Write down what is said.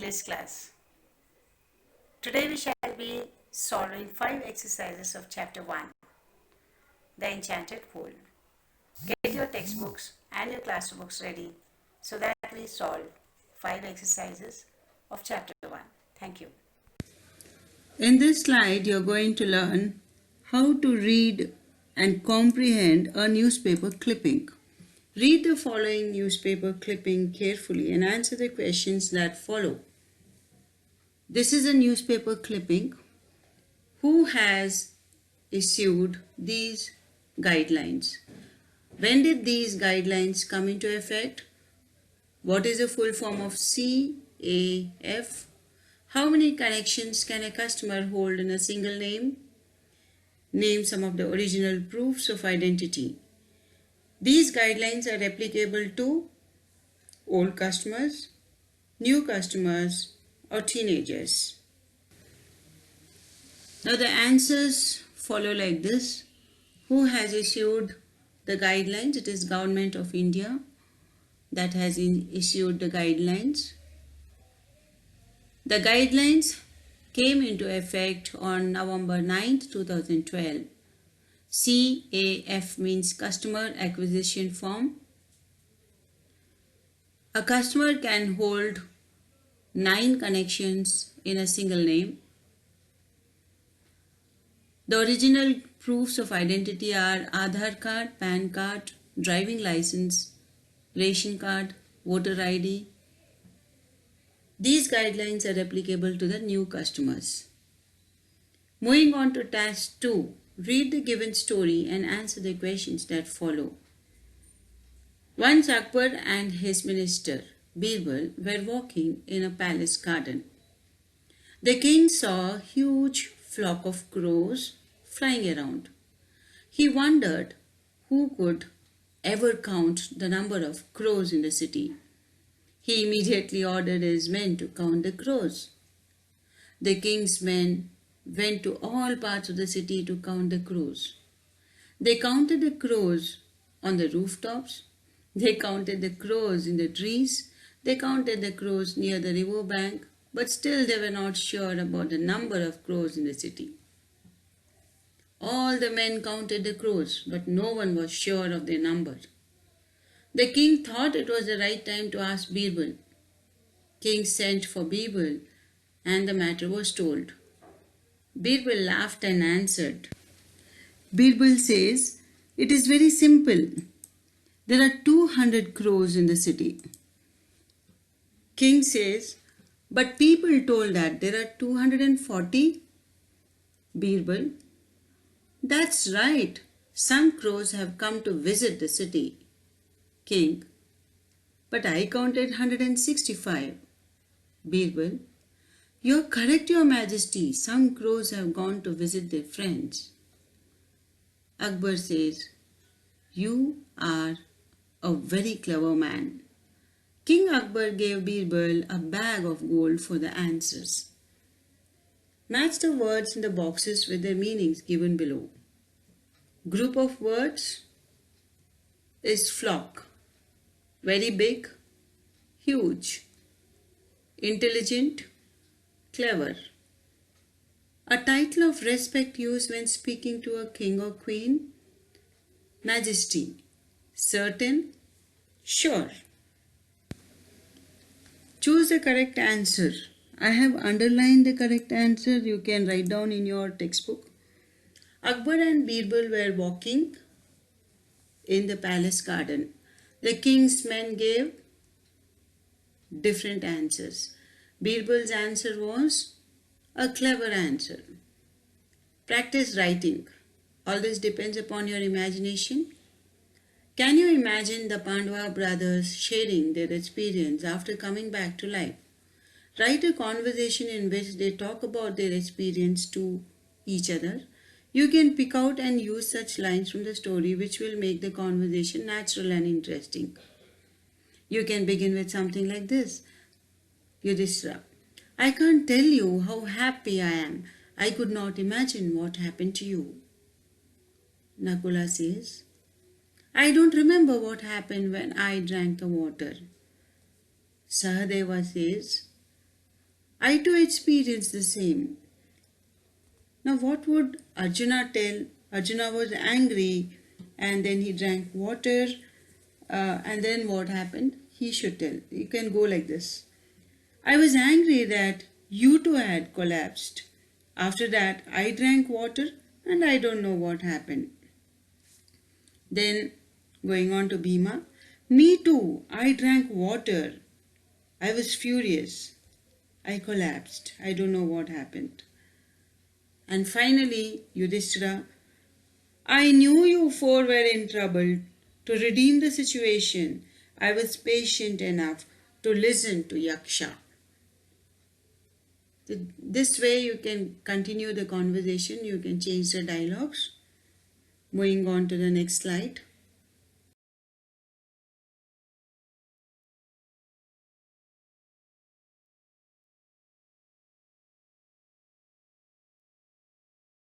this class. Today we shall be solving 5 exercises of chapter 1, The Enchanted Pool. Get your textbooks and your class books ready so that we solve 5 exercises of chapter 1. Thank you. In this slide, you're going to learn how to read and comprehend a newspaper clipping. Read the following newspaper clipping carefully and answer the questions that follow. This is a newspaper clipping. Who has issued these guidelines? When did these guidelines come into effect? What is the full form of CAF? How many connections can a customer hold in a single name? Name some of the original proofs of identity. These guidelines are applicable to old customers, new customers, or teenagers. Now the answers follow like this. Who has issued the guidelines? It is Government of India that has issued the guidelines. The guidelines came into effect on November 9th, 2012. CAF means Customer Acquisition Form. A customer can hold 9 connections in a single name. The original proofs of identity are Aadhaar card, PAN card, driving license, ration card, voter ID. These guidelines are applicable to the new customers. Moving on to task 2. Read the given story and answer the questions that follow. Once Akbar and his minister, Birbal, were walking in a palace garden. The king saw a huge flock of crows flying around. He wondered who could ever count the number of crows in the city. He immediately ordered his men to count the crows. The king's men went to all parts of the city to count the crows. They counted the crows on the rooftops. They counted the crows in the trees. They counted the crows near the river bank, but still they were not sure about the number of crows in the city. All the men counted the crows, but no one was sure of their number. The king thought it was the right time to ask Birbal. King sent for Birbal and the matter was told. Birbal laughed and answered. Birbal says, "It is very simple. There are 200 crows in the city." King says, "But people told that there are 240. Birbal, "That's right. Some crows have come to visit the city." King, "But I counted 165. Birbal, "You're correct, Your Majesty. Some crows have gone to visit their friends." Akbar says, "You are a very clever man." King Akbar gave Birbal a bag of gold for the answers. Match the words in the boxes with their meanings given below. Group of words is flock. Very big, huge. Intelligent, clever. A title of respect used when speaking to a king or queen. Majesty. Certain, sure. Choose the correct answer. I have underlined the correct answer. You can write down in your textbook. Akbar and Birbal were walking in the palace garden. The king's men gave different answers. Birbal's answer was a clever answer. Practice writing. All this depends upon your imagination. Can you imagine the Pandava brothers sharing their experience after coming back to life? Write a conversation in which they talk about their experience to each other. You can pick out and use such lines from the story which will make the conversation natural and interesting. You can begin with something like this. Yudhishthira, "I can't tell you how happy I am. I could not imagine what happened to you." Nakula says, "I don't remember what happened when I drank the water." Sahadeva says, I too experienced the same. Now, what would Arjuna tell? Arjuna was angry and then he drank water. And then what happened? He should tell. You can go like this. I was angry that you two had collapsed. After that, I drank water and I don't know what happened. Then, going on to Bhima, me too, I drank water. I was furious. I collapsed. I don't know what happened. And finally, Yudhishthira, I knew you four were in trouble. To redeem the situation, I was patient enough to listen to Yaksha. This way you can continue the conversation, you can change the dialogues. Moving on to the next slide.